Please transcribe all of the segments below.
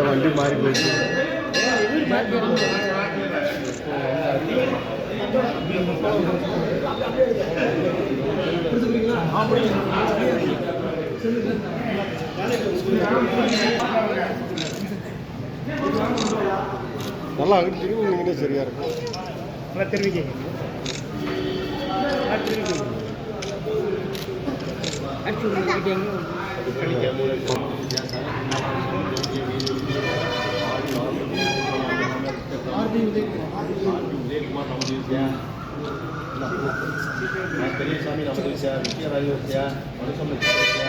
வண்டி மாறி போயிடுச்சு. நல்லா அங்கிட்டு திரும்பினீங்கன்னா சரியா இருக்கும். நல்லா தெரிவிக்க பெரியசாமி நமதியா வித்யாராஜ்யா மனுஷம்யா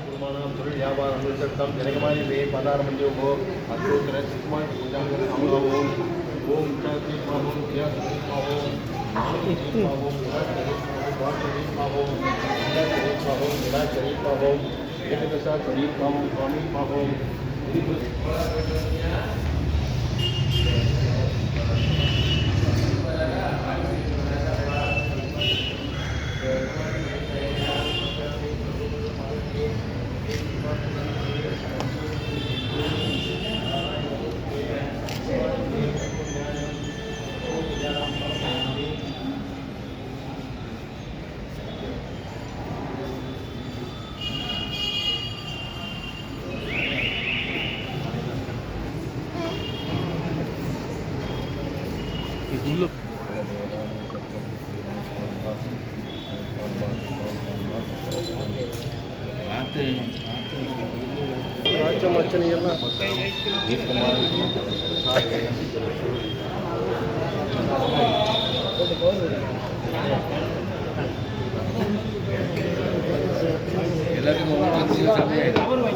குருமானம் தொழில் வியாபாரம் அனுசரித்தம் ஜனகமாரி பதாரம் மஞ்சோ அத்தோத்திர சிக்குமார் பூஜாங்கர் அமலாவோம் ஓம் பாவோம் பாவோம் பாவோம் பாவோம் நிராச்சரி பாவோம் ஏகதசா சரி பாவோம் சுவாமி பாவோம் எல்லாருக்கும்